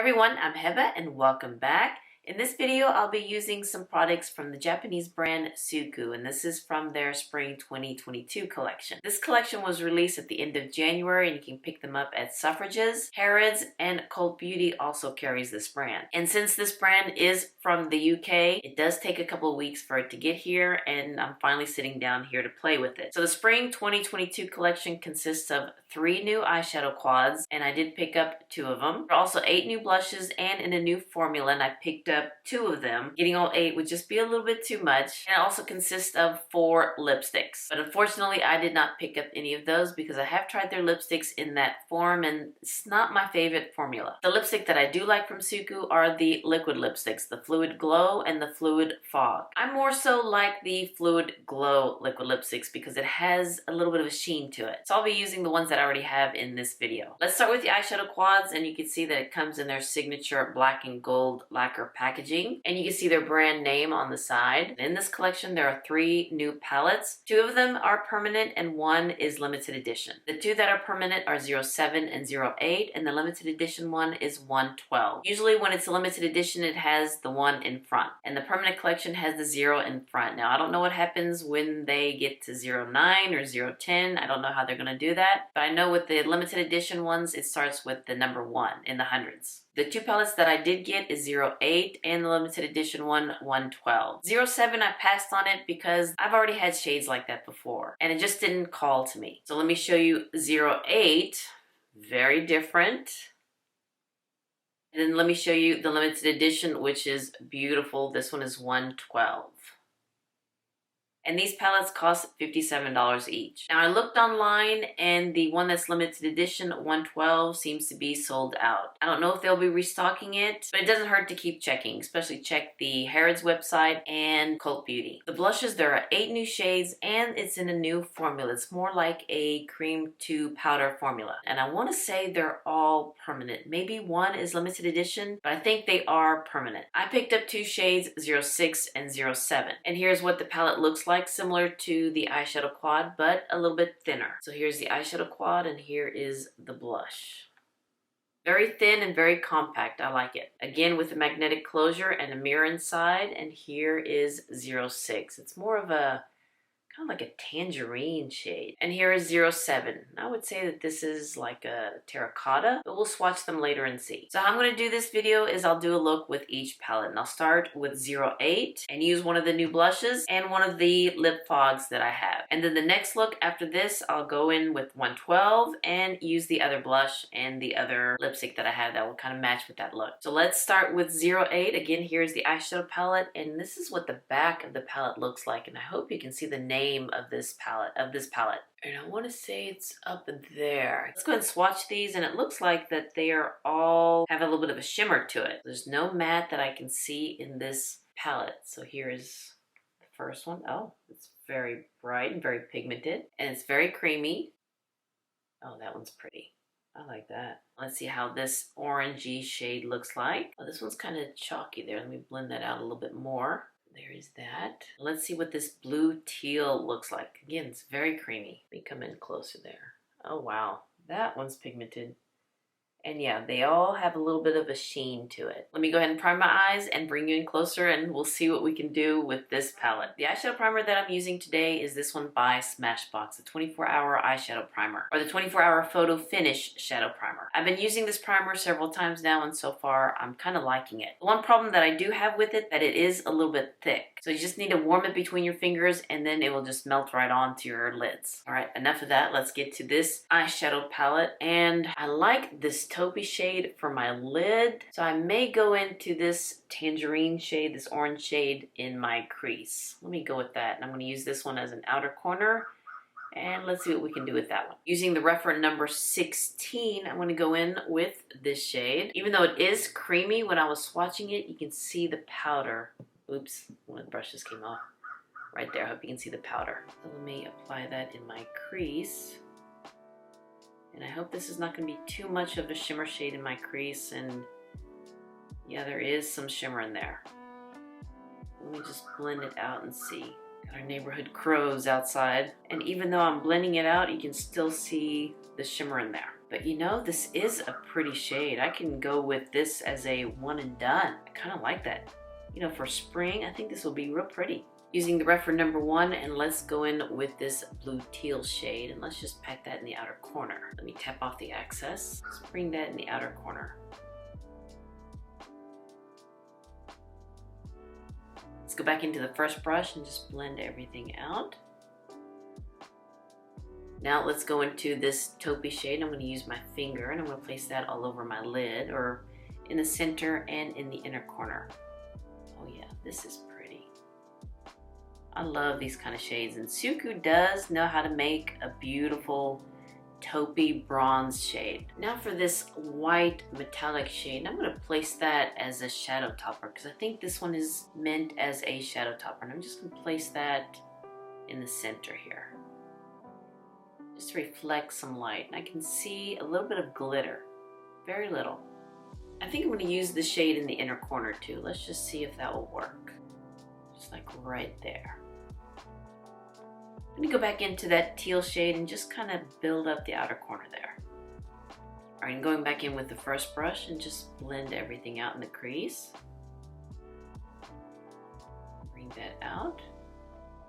Everyone, I'm Heba and welcome back. In this video, I'll be using some products from the Japanese brand Suqqu, and this is from their Spring 2022 collection. This collection was released at the end of January, and you can pick them up at Suffrages, Harrods, and Cult Beauty also carries this brand. And since this brand is from the UK, it does take a couple of weeks for it to get here, and I'm finally sitting down here to play with it. So the Spring 2022 collection consists of 3 new eyeshadow quads, and I did pick up 2 of them. There are also 8 new blushes and in a new formula, and I picked up 2 of them. Getting all 8 would just be a little bit too much. And it also consists of 4 lipsticks. But unfortunately, I did not pick up any of those because I have tried their lipsticks in that form and it's not my favorite formula. The lipstick that I do like from Suqqu are the liquid lipsticks, the Fluid Glow and the Fluid Fog. I more so like the Fluid Glow liquid lipsticks because it has a little bit of a sheen to it. So I'll be using the ones that I already have in this video. Let's start with the eyeshadow quads, and you can see that it comes in their signature black and gold lacquer packaging, and you can see their brand name on the side. In this collection, there are 3 new palettes. 2 of them are permanent and 1 is limited edition. The 2 that are permanent are 07 and 08, and the limited edition one is 112. Usually when it's a limited edition, it has the 1 in front, and the permanent collection has the 0 in front. Now, I don't know what happens when they get to 09 or 010. I don't know how they're going to do that, but I know with the limited edition ones, it starts with the number 1 in the hundreds. The 2 palettes that I did get is 08 and the limited edition one, 112. 07, I passed on it because I've already had shades like that before and it just didn't call to me. So let me show you 08, very different. And then let me show you the limited edition, which is beautiful. This one is 112. And these palettes cost $57 each. Now I looked online and the one that's limited edition, 112, seems to be sold out. I don't know if they'll be restocking it, but it doesn't hurt to keep checking, especially check the Harrods website and Cult Beauty. The blushes, there are 8 new shades and it's in a new formula. It's more like a cream to powder formula. And I want to say they're all permanent. Maybe 1 is limited edition, but I think they are permanent. I picked up 2 shades, 06 and 07. And here's what the palette looks like, similar to the eyeshadow quad, but a little bit thinner. So here's the eyeshadow quad and here is the blush. Very thin and very compact. I like it. Again, with a magnetic closure and a mirror inside, and here is 06. It's more of a kind of like a tangerine shade. And here is 07. I would say that this is like a terracotta, but we'll swatch them later and see. So how I'm going to do this video is I'll do a look with each palette. And I'll start with 08 and use one of the new blushes and one of the lip fogs that I have. And then the next look after this, I'll go in with 112 and use the other blush and the other lipstick that I have that will kind of match with that look. So let's start with 08. Again, here's the eyeshadow palette, and this is what the back of the palette looks like. And I hope you can see the name of this palette, and I want to say it's up there. Let's go ahead and swatch these, and it looks like that they are all have a little bit of a shimmer to it. There's no matte that I can see in this palette. So here is the first one. Oh, it's very bright and very pigmented, and it's very creamy. Oh, that one's pretty. I like that. Let's see how this orangey shade looks like. Oh, this one's kind of chalky there. Let me blend that out a little bit more. There is that. Let's see what this blue teal looks like. Again, it's very creamy. Let me come in closer there. Oh, wow. That one's pigmented. And yeah, they all have a little bit of a sheen to it. Let me go ahead and prime my eyes and bring you in closer, and we'll see what we can do with this palette. The eyeshadow primer that I'm using today is this one by Smashbox, the 24-hour eyeshadow primer, or the 24-hour photo finish shadow primer. I've been using this primer several times now, and so far I'm kind of liking it. The one problem that I do have with it, that it is a little bit thick. So you just need to warm it between your fingers, and then it will just melt right onto your lids. All right, enough of that. Let's get to this eyeshadow palette, and I like this taupey shade for my lid, so I may go into this tangerine shade, this orange shade in my crease. Let me go with that, and I'm going to use this one as an outer corner, and let's see what we can do with that one. Using the reference number 16, I'm going to go in with this shade. Even though it is creamy, when I was swatching it, you can see the powder. Oops, one of the brushes came off right there. I hope you can see the powder. So let me apply that in my crease. And I hope this is not going to be too much of a shimmer shade in my crease. And yeah, there is some shimmer in there. Let me just blend it out and see. Got our neighborhood crows outside. And even though I'm blending it out, you can still see the shimmer in there. But you know, this is a pretty shade. I can go with this as a one and done. I kind of like that. You know, for spring, I think this will be real pretty. Using the reference number 1, and let's go in with this blue teal shade, and let's just pack that in the outer corner. Let me tap off the excess. Let's bring that in the outer corner. Let's go back into the first brush and just blend everything out. Now let's go into this taupey shade. I'm going to use my finger and I'm going to place that all over my lid, or in the center and in the inner corner. Oh yeah, this is pretty. I love these kind of shades, and Suqqu does know how to make a beautiful taupey bronze shade. Now for this white metallic shade, I'm going to place that as a shadow topper because I think this one is meant as a shadow topper, and I'm just going to place that in the center here. Just to reflect some light. And I can see a little bit of glitter, very little. I think I'm going to use the shade in the inner corner too. Let's just see if that will work. Just like right there. I'm going to go back into that teal shade and just kind of build up the outer corner there. All right, I'm going back in with the first brush and just blend everything out in the crease. Bring that out.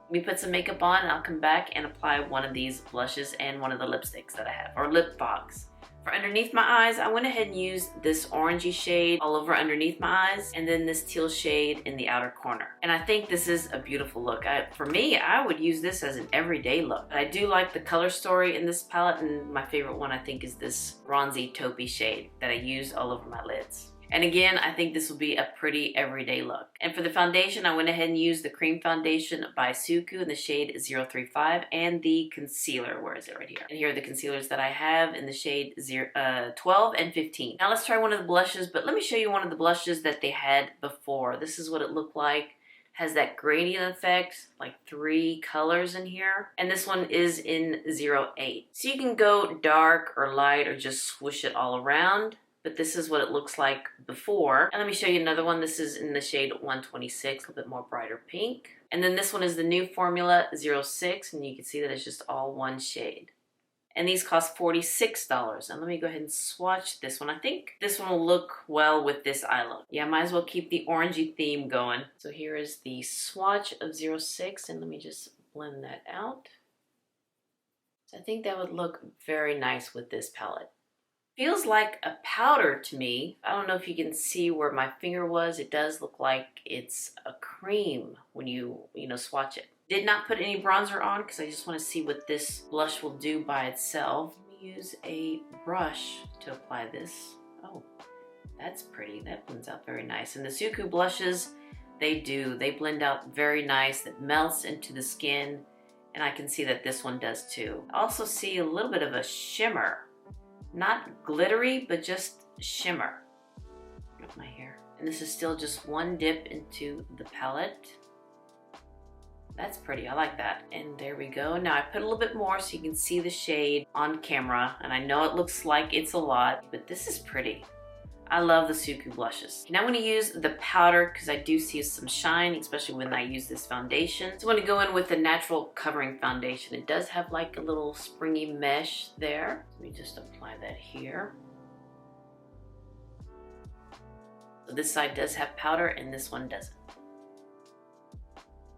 Let me put some makeup on and I'll come back and apply one of these blushes and one of the lipsticks that I have, or lip fogs. For underneath my eyes, I went ahead and used this orangey shade all over underneath my eyes, and then this teal shade in the outer corner. And I think this is a beautiful look. For me, I would use this as an everyday look. But I do like the color story in this palette, and my favorite one I think is this bronzy taupey shade that I use all over my lids. And again, I think this will be a pretty everyday look. And for the foundation, I went ahead and used the cream foundation by Suqqu in the shade 035 and the concealer. Where is it? Right here. And here are the concealers that I have in the shade 12 and 15. Now let's try one of the blushes, but let me show you one of the blushes that they had before. This is what it looked like. Has that gradient effect, like 3 colors in here. And this one is in 08. So you can go dark or light or just swoosh it all around. But this is what it looks like before. And let me show you another one. This is in the shade 126, a little bit more brighter pink. And then this one is the new formula 06, and you can see that it's just all one shade. And these cost $46. And let me go ahead and swatch this one. I think this one will look well with this eye look. Yeah, might as well keep the orangey theme going. So here is the swatch of 06, and let me just blend that out. So I think that would look very nice with this palette. Feels like a powder to me. I don't know if you can see where my finger was. It does look like it's a cream when you swatch it. Did not put any bronzer on because I just want to see what this blush will do by itself. Let me use a brush to apply this. Oh, that's pretty. That blends out very nice. And the Suqqu blushes, they blend out very nice. It melts into the skin, and I can see that this one does too. I also see a little bit of a shimmer. Not glittery, but just shimmer. Look at my hair. And this is still just one dip into the palette. That's pretty, I like that. And there we go. Now I put a little bit more so you can see the shade on camera. And I know it looks like it's a lot, but this is pretty. I love the Suqqu blushes. Now I'm going to use the powder because I do see some shine, especially when I use this foundation. So I'm going to go in with the natural covering foundation. It does have like a little springy mesh there. Let me just apply that here. So this side does have powder and this one doesn't.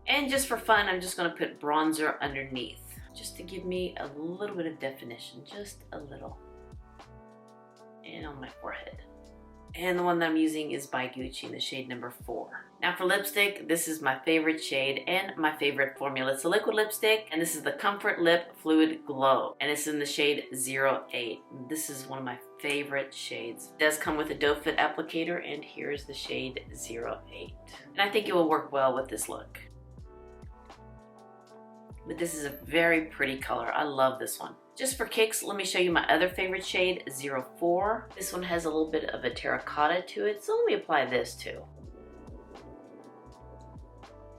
And just for fun, I'm just going to put bronzer underneath just to give me a little bit of definition, just a little. And on my forehead. And the one that I'm using is by Gucci in the shade number 4. Now for lipstick, this is my favorite shade and my favorite formula. It's a liquid lipstick, and this is the Comfort Lip Fluid Glow. And it's in the shade 08. This is one of my favorite shades. It does come with a doe foot applicator, and here's the shade 08. And I think it will work well with this look. But this is a very pretty color. I love this one. Just for kicks, let me show you my other favorite shade, 04. This one has a little bit of a terracotta to it, so let me apply this too.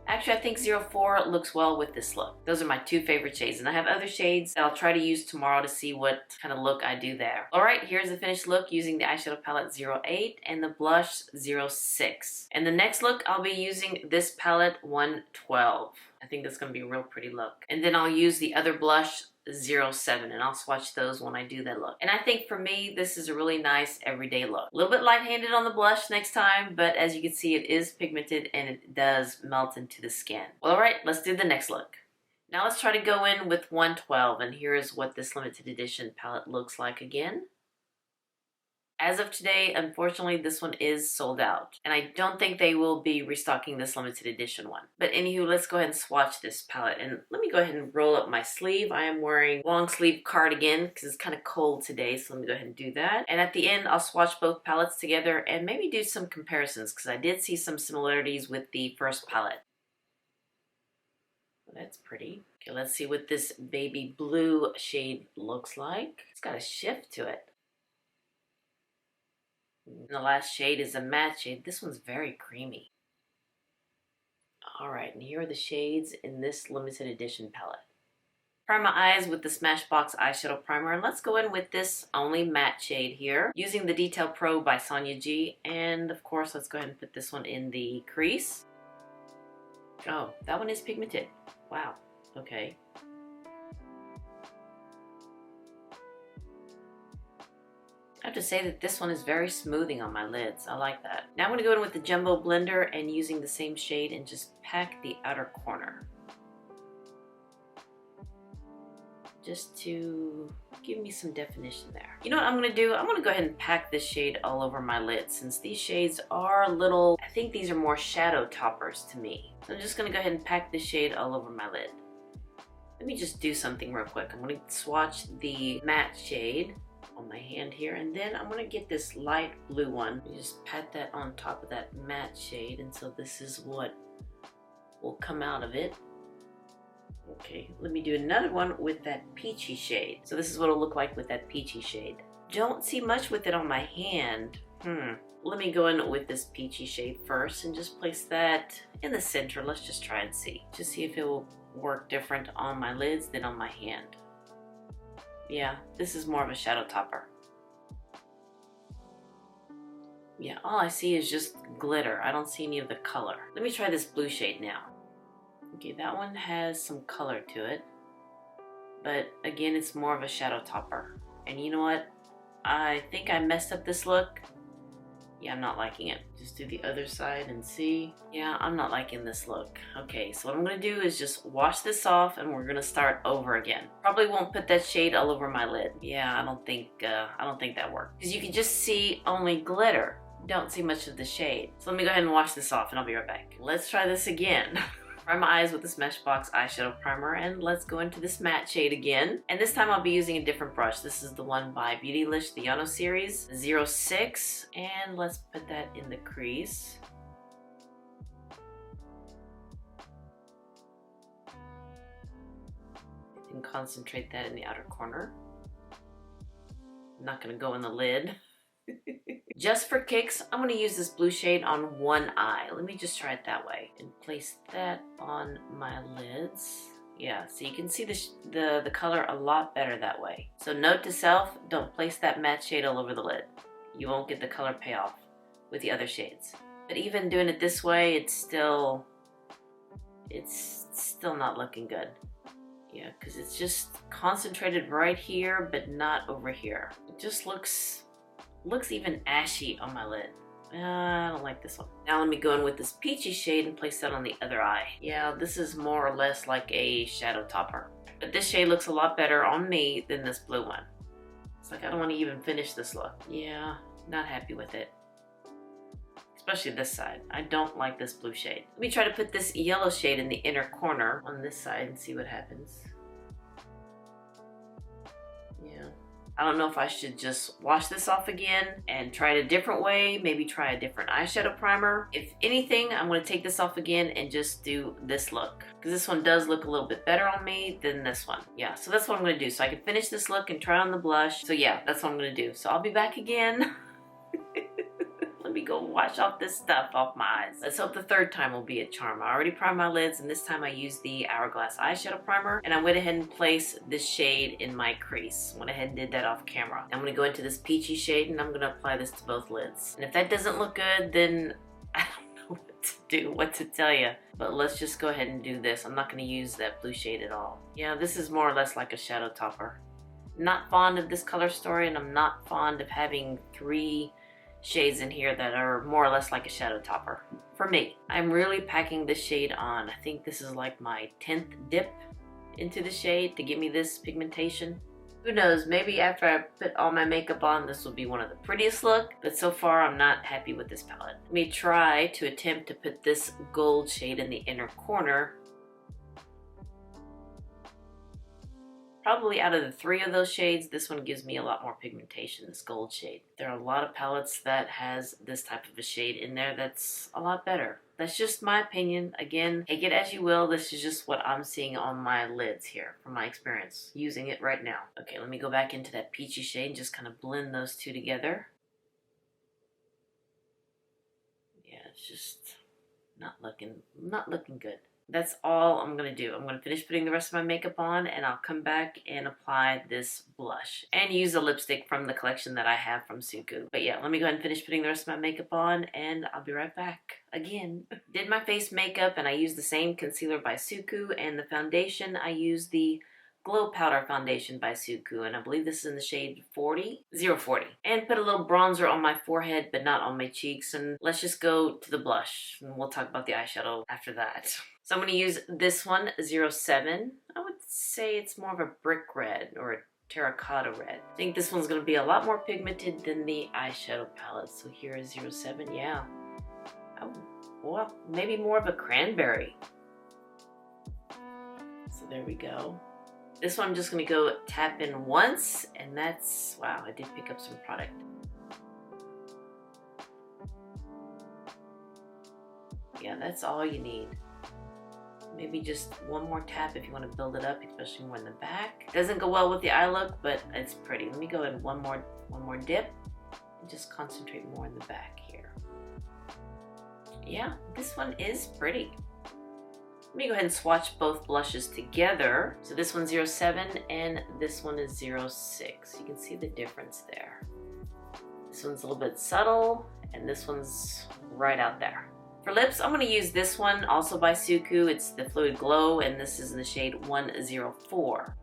Actually, I think 04 looks well with this look. Those are my 2 favorite shades, and I have other shades that I'll try to use tomorrow to see what kind of look I do there. All right, here's the finished look using the eyeshadow palette 08 and the blush 06. And the next look, I'll be using this palette 112. I think that's gonna be a real pretty look. And then I'll use the other blush, 07, and I'll swatch those when I do that look. And I think for me, this is a really nice everyday look. A little bit light-handed on the blush next time, but as you can see, it is pigmented and it does melt into the skin. Well, all right, let's do the next look. Now let's try to go in with 112, and here is what this limited edition palette looks like again. As of today, unfortunately, this one is sold out, and I don't think they will be restocking this limited edition one. But anywho, let's go ahead and swatch this palette, and let me go ahead and roll up my sleeve. I am wearing long sleeve cardigan because it's kind of cold today, so let me go ahead and do that. And at the end, I'll swatch both palettes together and maybe do some comparisons because I did see some similarities with the first palette. Well, that's pretty. Okay, let's see what this baby blue shade looks like. It's got a shift to it. And the last shade is a matte shade. This one's very creamy. Alright, and here are the shades in this limited edition palette. Prime my eyes with the Smashbox eyeshadow primer, and let's go in with this only matte shade here using the Detail Pro by Sonia G. And of course, let's go ahead and put this one in the crease. Oh, that one is pigmented. Wow, okay. I have to say that this one is very smoothing on my lids. I like that. Now I'm going to go in with the Jumbo Blender and using the same shade and just pack the outer corner. Just to give me some definition there. You know what I'm going to do? I'm going to go ahead and pack this shade all over my lid since these shades are a little, I think these are more shadow toppers to me. So I'm just going to go ahead and pack this shade all over my lid. Let me just do something real quick. I'm going to swatch the matte shade on my hand here, and then I'm going to get this light blue one. Just pat that on top of that matte shade, and so this is what will come out of it. Okay, let me do another one with that peachy shade. So this is what it'll look like with that peachy shade. Don't see much with it on my hand. Let me go in with this peachy shade first and just place that in the center. Let's just try and see. Just see if it will work different on my lids than on my hand. Yeah, this is more of a shadow topper. Yeah, all I see is just glitter. I don't see any of the color. Let me try this blue shade now. Okay, that one has some color to it. But again, it's more of a shadow topper. And you know what? I think I messed up this look. Yeah, I'm not liking it. Just do the other side and see. Yeah, I'm not liking this look. Okay, so what I'm gonna do is just wash this off and we're gonna start over again. Probably won't put that shade all over my lid. Yeah, I don't think that worked. Because you can just see only glitter. Don't see much of the shade. So let me go ahead and wash this off and I'll be right back. Let's try this again. Prime my eyes with the Smashbox eyeshadow primer, and let's go into this matte shade again. And this time I'll be using a different brush. This is the one by Beautylish, the Yano series, 06. And let's put that in the crease. And concentrate that in the outer corner. I'm not gonna go in the lid. Just for kicks, I'm going to use this blue shade on one eye. Let me just try it that way and place that on my lids. Yeah, so you can see the color a lot better that way. So note to self, don't place that matte shade all over the lid. You won't get the color payoff with the other shades. But even doing it this way, it's still not looking good. Yeah, because it's just concentrated right here, but not over here. It just looks even ashy on my lid. I don't like this one. Now let me go in with this peachy shade and place that on the other eye. Yeah, this is more or less like a shadow topper. But this shade looks a lot better on me than this blue one. It's like I don't want to even finish this look. Yeah, not happy with it. Especially this side. I don't like this blue shade. Let me try to put this yellow shade in the inner corner on this side and see what happens. Yeah. I don't know if I should just wash this off again and try it a different way, maybe try a different eyeshadow primer. If anything, I'm going to take this off again and just do this look. Because this one does look a little bit better on me than this one. Yeah, so that's what I'm going to do. So I can finish this look and try on the blush. So yeah, that's what I'm going to do. So I'll be back again. Let me go wash off this stuff off my eyes. Let's hope the third time will be a charm. I already primed my lids, and this time I used the Hourglass eyeshadow primer, and I went ahead and placed this shade in my crease. Went ahead and did that off camera. I'm going to go into this peachy shade, and I'm going to apply this to both lids. And if that doesn't look good, then I don't know what to do, what to tell you. But let's just go ahead and do this. I'm not going to use that blue shade at all. Yeah, this is more or less like a shadow topper. Not fond of this color story, and I'm not fond of having 3 shades in here that are more or less like a shadow topper. For me, I'm really packing this shade on. I think this is like my 10th dip into the shade to give me this pigmentation. Who knows, maybe after I put all my makeup on, this will be one of the prettiest look, but so far I'm not happy with this palette. Let me try to attempt to put this gold shade in the inner corner. Probably out of the 3 of those shades, this one gives me a lot more pigmentation, this gold shade. There are a lot of palettes that has this type of a shade in there that's a lot better. That's just my opinion. Again, take it as you will. This is just what I'm seeing on my lids here from my experience using it right now. Okay, let me go back into that peachy shade and just kind of blend those 2 together. Yeah, it's just not looking good. That's all I'm going to do. I'm going to finish putting the rest of my makeup on, and I'll come back and apply this blush and use a lipstick from the collection that I have from Suqqu. But yeah, let me go ahead and finish putting the rest of my makeup on, and I'll be right back again. Did my face makeup, and I used the same concealer by Suqqu, and the foundation, I used the Glow Powder Foundation by Suqqu, and I believe this is in the shade 40. And put a little bronzer on my forehead, but not on my cheeks. And let's just go to the blush, and we'll talk about the eyeshadow after that. So I'm going to use this one, 07. I would say it's more of a brick red or a terracotta red. I think this one's going to be a lot more pigmented than the eyeshadow palette. So here is 07, yeah. Oh, well, maybe more of a cranberry. So there we go. This one I'm just going to go tap in once, and that's, wow, I did pick up some product. Yeah, that's all you need. Maybe just one more tap if you want to build it up, especially more in the back. Doesn't go well with the eye look, but it's pretty. Let me go in one more dip and just concentrate more in the back here. Yeah, this one is pretty. Let me go ahead and swatch both blushes together. So this one's 07 and this one is 06. You can see the difference there. This one's a little bit subtle and this one's right out there. For lips, I'm going to use this one, also by Suqqu. It's the Fluid Glow, and this is in the shade 104.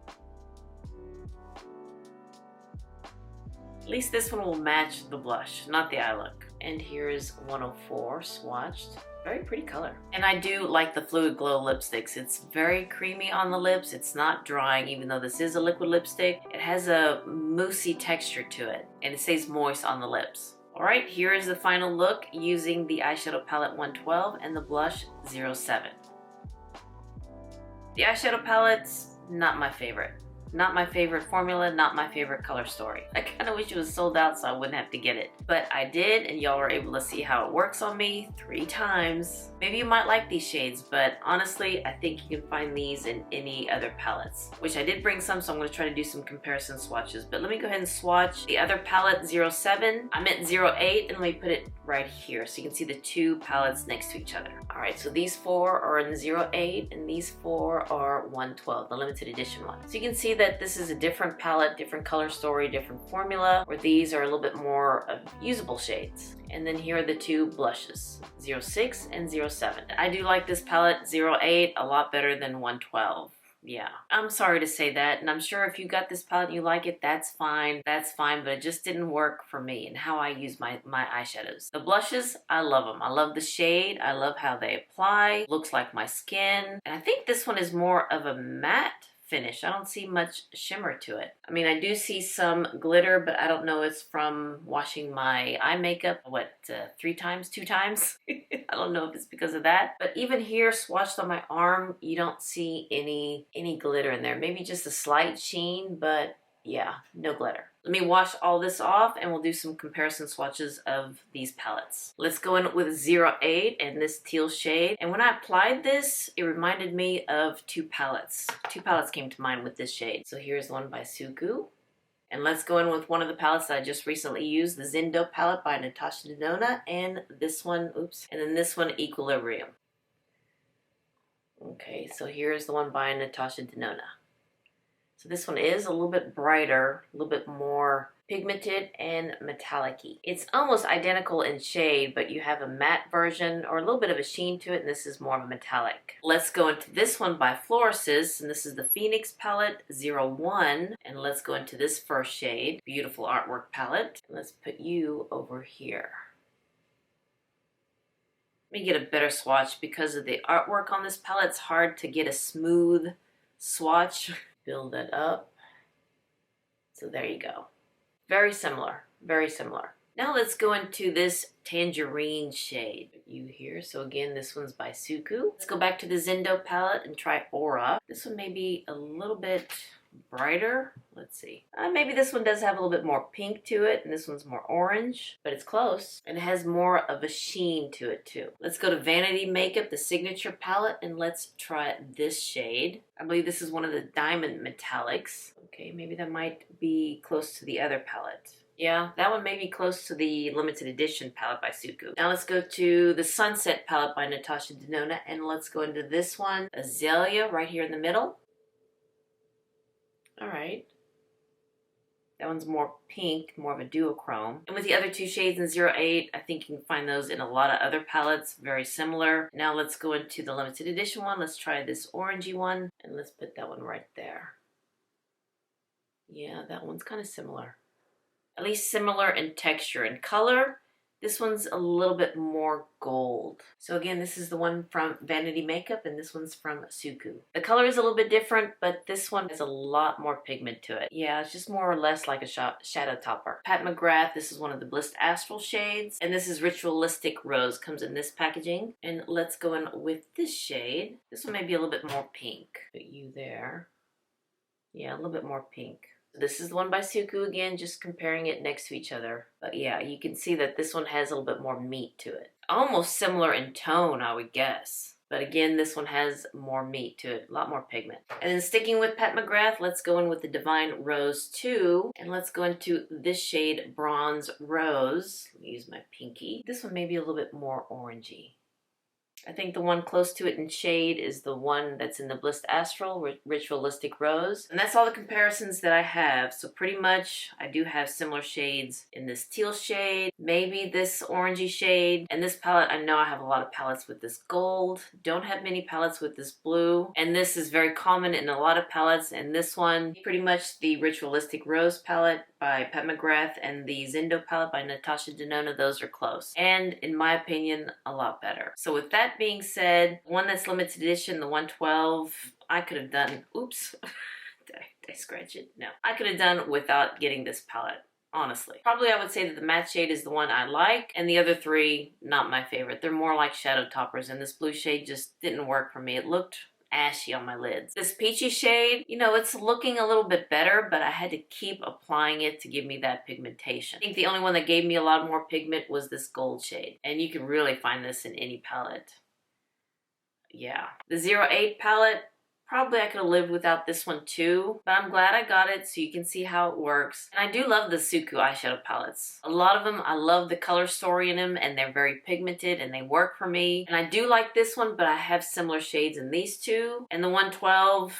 At least this one will match the blush, not the eye look. And here's 104 swatched. Very pretty color. And I do like the Fluid Glow lipsticks. It's very creamy on the lips. It's not drying, even though this is a liquid lipstick. It has a moussey texture to it, and it stays moist on the lips. Alright, here is the final look using the eyeshadow palette 112 and the blush 07. The eyeshadow palette's not my favorite. Not my favorite formula, not my favorite color story. I kind of wish it was sold out so I wouldn't have to get it. But I did, and y'all were able to see how it works on me 3 times. Maybe you might like these shades, but honestly, I think you can find these in any other palettes. Which I did bring some, so I'm going to try to do some comparison swatches. But let me go ahead and swatch the other palette 07. I meant 08, and let me put it right here so you can see the 2 palettes next to each other. Alright, so these 4 are in 08, and these 4 are 112, the limited edition one. So you can see that this is a different palette, different color story, different formula, where these are a little bit more of usable shades. And then here are the 2 blushes, 06 and 07. I do like this palette 08 a lot better than 112. Yeah, I'm sorry to say that, and I'm sure if you got this palette and you like it, that's fine, but it just didn't work for me and how I use my eyeshadows. The blushes, I love them. I love the shade, I love how they apply, looks like my skin, and I think this one is more of a matte finish. I don't see much shimmer to it. I mean, I do see some glitter, but I don't know it's from washing my eye makeup, 2 times? I don't know if it's because of that. But even here, swatched on my arm, you don't see any glitter in there. Maybe just a slight sheen, but yeah, no glitter. Let me wash all this off and we'll do some comparison swatches of these palettes. Let's go in with 08 and this teal shade. And when I applied this, it reminded me of 2 palettes. 2 palettes came to mind with this shade. So here's the one by Suqqu. And let's go in with one of the palettes that I just recently used, the Zindo palette by Natasha Denona, and this one, and then this one, Equilibrium. Okay, so here's the one by Natasha Denona. So this one is a little bit brighter, a little bit more pigmented and metallic-y. It's almost identical in shade, but you have a matte version or a little bit of a sheen to it, and this is more of a metallic. Let's go into this one by Floris's, and this is the Phoenix palette 01, and let's go into this first shade. Beautiful artwork palette. Let's put you over here. Let me get a better swatch because of the artwork on this palette. It's hard to get a smooth swatch. Build that up. So there you go. Very similar, very similar. Now let's go into this tangerine shade. You here. So again, this one's by Suqqu. Let's go back to the Zindo palette and try Aura. This one may be a little bit brighter. Let's see. Maybe this one does have a little bit more pink to it, and this one's more orange, but it's close. And it has more of a sheen to it too. Let's go to Vanity Makeup, the Signature palette, and let's try this shade. I believe this is one of the Diamond Metallics. Okay, maybe that might be close to the other palette. Yeah, that one may be close to the limited edition palette by Suqqu. Now let's go to the Sunset palette by Natasha Denona, and let's go into this one, Azalea, right here in the middle. All right. That one's more pink, more of a duochrome. And with the other two shades in 08, I think you can find those in a lot of other palettes, very similar. Now let's go into the limited edition one. Let's try this orangey one, and let's put that one right there. Yeah, that one's kind of similar. At least similar in texture and color. This one's a little bit more gold. So again, this is the one from Vanity Makeup, and this one's from Suqqu. The color is a little bit different, but this one has a lot more pigment to it. Yeah, it's just more or less like a shadow topper. Pat McGrath, this is one of the Bliss Astral shades, and this is Ritualistic Rose, comes in this packaging. And let's go in with this shade. This one may be a little bit more pink. Put you there. Yeah, a little bit more pink. This is the one by Suqqu, again, just comparing it next to each other. But yeah, you can see that this one has a little bit more meat to it. Almost similar in tone, I would guess. But again, this one has more meat to it, a lot more pigment. And then sticking with Pat McGrath, let's go in with the Divine Rose 2. And let's go into this shade, Bronze Rose. Let me use my pinky. This one may be a little bit more orangey. I think the one close to it in shade is the one that's in the Bliss Astral, Ritualistic Rose. And that's all the comparisons that I have. So pretty much I do have similar shades in this teal shade, maybe this orangey shade. And this palette, I know I have a lot of palettes with this gold. Don't have many palettes with this blue. And this is very common in a lot of palettes. And this one, pretty much the Ritualistic Rose palette by Pat McGrath and the Zindo palette by Natasha Denona, those are close. And in my opinion, a lot better. So with that being said, one that's limited edition, the 112, I could have done, oops, did I scratch it? No. I could have done without getting this palette, honestly. Probably I would say that the matte shade is the one I like, and the other three, not my favorite. They're more like shadow toppers, and this blue shade just didn't work for me. It looked ashy on my lids. This peachy shade, you know, it's looking a little bit better, but I had to keep applying it to give me that pigmentation. I think the only one that gave me a lot more pigment was this gold shade, and you can really find this in any palette. Yeah. The 08 palette, probably I could have lived without this one too, but I'm glad I got it so you can see how it works. And I do love the Suqqu eyeshadow palettes. A lot of them, I love the color story in them, and they're very pigmented and they work for me. And I do like this one, but I have similar shades in these two. And the 112,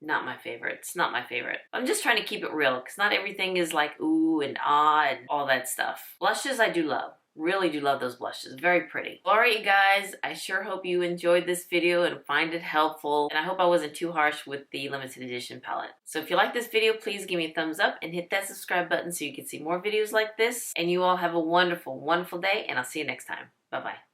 not my favorite. It's not my favorite. I'm just trying to keep it real because not everything is like ooh and ah and all that stuff. Blushes I do love. Really do love those blushes. Very pretty. Alright you guys, I sure hope you enjoyed this video and find it helpful. And I hope I wasn't too harsh with the limited edition palette. So if you like this video, please give me a thumbs up and hit that subscribe button so you can see more videos like this. And you all have a wonderful, wonderful day, and I'll see you next time. Bye-bye.